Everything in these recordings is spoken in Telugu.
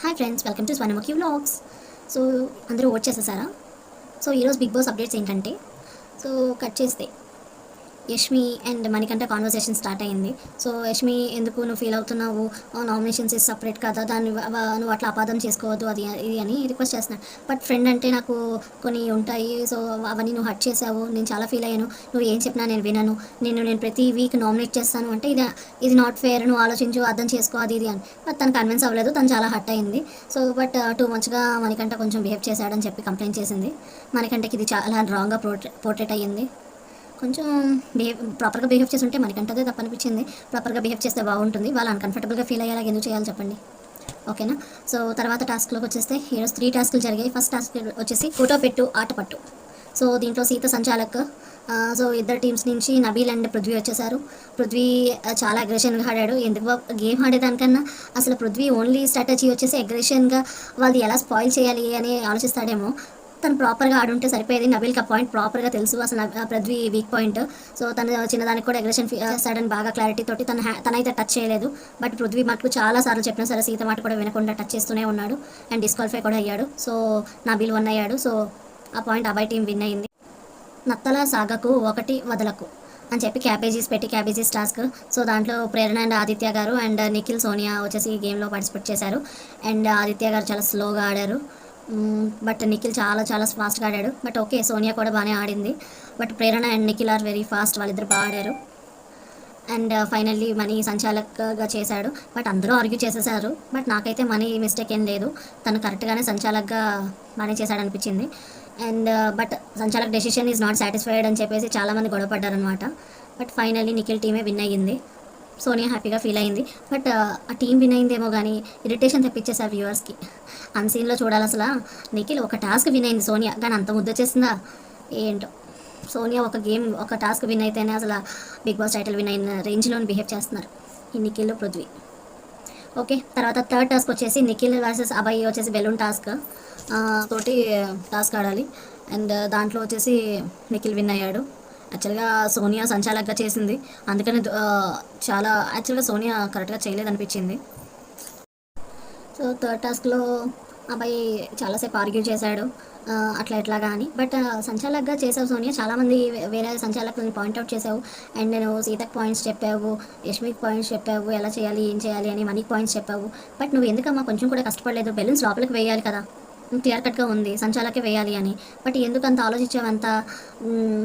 Hi friends, welcome to Swarnamukhi vlogs. So అందరూ ఓట్ చేసేసారా? సో ఈరోజు బిగ్ బాస్ అప్డేట్స్ ఏంటంటే, సో కట్ చేస్తే Yashmi and Manikanta conversation start అయింది. సో యష్మి, ఎందుకు నువ్వు ఫీల్ అవుతున్నావు, నామినేషన్స్ ఇస్ సపరేట్ కదా, దాన్ని నువ్వు అట్లా అపార్థం చేసుకోవద్దు అది ఇది అని రిక్వెస్ట్ చేస్తున్నాను. బట్ ఫ్రెండ్ అంటే నాకు కొన్ని ఉంటాయి, సో అవన్నీ నువ్వు హర్ట్ చేసావు, నేను చాలా ఫీల్ అయ్యాను, నువ్వు ఏం చెప్పినా నేను వినను, నేను ప్రతి వీక్ నామినేట్ చేస్తాను అంటే ఇది నాట్ ఫేర్, నువ్వు ఆలోచించు, అర్థం చేసుకో అది ఇది అని. బట్ తను కన్విన్స్ అవ్వలేదు, తను చాలా హర్ట్ అయింది. సో బట్ టూ మచ్గా మణికంఠ కొంచెం బిహేవ్ చేశాడని చెప్పి కంప్లైంట్ చేసింది. మణికంఠకి ఇది చాలా రాంగ్గా పోర్ట్రేట్ అయ్యింది. కొంచెం ప్రాపర్గా బిహేవ్ చేసి ఉంటే మనకంటదే తప్పనిపించింది. ప్రాపర్గా బిహేవ్ చేస్తే బాగుంటుంది. వాళ్ళు అన్కంఫర్టబుల్గా ఫీల్ అయ్యేలాగా ఎందుకు చేయాలి చెప్పండి, ఓకేనా? సో తర్వాత టాస్క్లోకి వచ్చేస్తే ఈరోజు 3 టాస్క్లు జరిగాయి. ఫస్ట్ టాస్క్ వచ్చేసి ఫోటో పెట్టు ఆట పట్టు. సో దీంట్లో సీత సంచాలక్, సో ఇద్దరు టీమ్స్ నుంచి నబీల్ అండ్ పృథ్వీ వచ్చేసారు. పృథ్వీ చాలా అగ్రెషన్గా ఆడాడు. ఎందుకు గేమ్ ఆడేదానికన్నా అసలు పృథ్వీ ఓన్లీ స్ట్రాటజీ వచ్చేసి అగ్రెషన్గా వాళ్ళది ఎలా స్పాయిల్ చేయాలి అని ఆలోచిస్తాడేమో. తను ప్రాపర్గా ఆడుంటే సరిపోయేది. నబీల్కి ఆ పాయింట్ ప్రాపర్గా తెలుసు, అసలు పృథ్వీ వీక్ పాయింట్. సో తను చిన్నదానికి కూడా అగ్రెషన్ చేస్తాడని బాగా క్లారిటీ తోటి తనైతే టచ్ చేయలేదు. బట్ పృథ్వీ మటుకు చాలా సార్లు చెప్పినా సరే సీత మాట కూడా వినకుండా టచ్ చేస్తూనే ఉన్నాడు అండ్ డిస్క్వాలిఫై కూడా అయ్యాడు. సో నబీల్ వన్ అయ్యాడు. సో ఆ పాయింట్ అబ్బాయి టీం విన్ అయింది. నత్తల సాగకు ఒకటి వదలకు అని చెప్పి క్యాబేజీస్ టాస్క్. సో దాంట్లో ప్రేరణ అండ్ ఆదిత్య గారు అండ్ నిఖిల్ సోనియా వచ్చేసి ఈ గేమ్లో పార్టిసిపేట్ చేశారు. అండ్ ఆదిత్య గారు చాలా స్లోగా ఆడారు, బట్ నిఖిల్ చాలా ఫాస్ట్గా ఆడాడు. బట్ ఓకే, సోనియా కూడా బాగానే ఆడింది. But Prerana and Nikhil are very fast, వాళ్ళిద్దరు బాగా ఆడారు. అండ్ ఫైనల్లీ మనీ సంచాలక్గా చేశాడు. బట్ అందరూ ఆర్గ్యూ చేసేసారు. బట్ నాకైతే మనీ మిస్టేక్ ఏం లేదు, తను కరెక్ట్గానే సంచాలక్గా బాగానే చేశాడు అనిపించింది. And but sanchalak decision is not satisfied అని చెప్పేసి చాలామంది గొడవపడ్డారనమాట. బట్ ఫైనల్లీ నిఖిల్ టీమే విన్ అయ్యింది. సోనియా హ్యాపీగా ఫీల్ అయింది. బట్ ఆ టీం విన్ అయిందేమో కానీ ఇరిటేషన్ తెప్పించేసారు వ్యూవర్స్కి. అన్సీన్లో చూడాలి అసలు. నిఖిల్ ఒక టాస్క్ విన్ అయింది సోనియా, కానీ అంత ముద్ద చేసిందా ఏంటో. సోనియా ఒక టాస్క్ విన్ అయితేనే అసలు బిగ్ బాస్ టైటిల్ విన్ అయిన రేంజ్లో బిహేవ్ చేస్తున్నారు ఈ నిఖిల్ పృథ్వీ. ఓకే, తర్వాత థర్డ్ టాస్క్ వచ్చేసి నిఖిల్ వర్సెస్ అభయ్ వచ్చేసి బెలూన్ టాస్క్ తోటి టాస్క్ ఆడాలి. అండ్ దాంట్లో వచ్చేసి నిఖిల్ విన్ అయ్యాడు. యాక్చువల్గా సోనియా సంచాలక్గా చేసింది, అందుకని చాలా యాక్చువల్గా సోనియా కరెక్ట్గా చేయలేదనిపించింది. సో థర్డ్ టాస్క్లో అబ్బాయి చాలాసేపు ఆర్గ్యూ చేశాడు అట్లా ఎట్లాగా అని. బట్ సంచాలక్గా చేసావు సోనియా, చాలామంది వేరే సంచాలకులను పాయింట్అవుట్ చేసావు. అండ్ నేను సీతకు పాయింట్స్ చెప్పావు, యష్మికి పాయింట్స్ చెప్పావు, ఎలా చేయాలి ఏం చేయాలి అని, మనీకి పాయింట్స్ చెప్పావు. బట్ నువ్వు ఎందుకమ్మా కొంచెం కూడా కష్టపడలేదు? బెలూన్స్ లోపలికి వేయాలి కదా, క్లియర్ కట్గా ఉంది సంచాలకే వేయాలి అని. బట్ ఎందుకు అంత ఆలోచించావంత?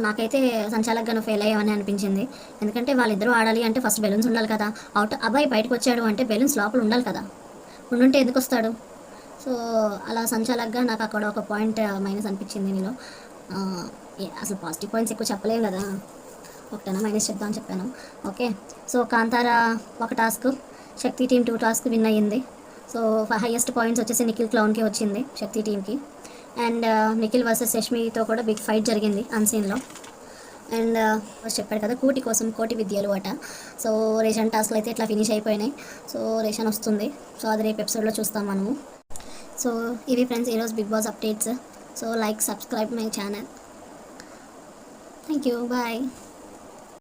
నాకైతే సంచాలక్గా నువ్వు ఫెయిల్ అయ్యావని అనిపించింది. ఎందుకంటే వాళ్ళిద్దరూ ఆడాలి అంటే ఫస్ట్ బెలూన్స్ ఉండాలి కదా. అబ్బాయి బయటకు వచ్చాడు అంటే బెలూన్స్ లోపల ఉండాలి కదా, ఉండుంటే ఎందుకు వస్తాడు? సో అలా సంచాలక్గా నాకు అక్కడ ఒక పాయింట్ మైనస్ అనిపించింది నీలో. అసలు పాజిటివ్ పాయింట్స్ ఎక్కువ చెప్పలేవు కదా, ఒకటైనా మైనస్ చెప్దామని చెప్పాను. ఓకే, సో కాంతారా ఒక టాస్క్, శక్తి టీం 2 టాస్క్ విన్ అయ్యింది. సో హైయెస్ట్ పాయింట్స్ వచ్చేసి నిఖిల్ క్లౌన్కి వచ్చింది, శక్తి టీంకి. అండ్ నిఖిల్ వర్సెస్ యష్మితో కూడా బిగ్ ఫైట్ జరిగింది అన్సీన్లో. అండ్ చెప్పాడు కదా కూటి కోసం కోటి విద్యలు అట. సో రేషన్ టాస్క్లు అయితే ఇట్లా ఫినిష్ అయిపోయినాయి. సో రేషన్ వస్తుంది, సో అది రేపు ఎపిసోడ్లో చూస్తాం మనము. సో ఇవి ఫ్రెండ్స్ ఈరోజు Bigg Boss updates. So like, subscribe my channel. Thank you, bye.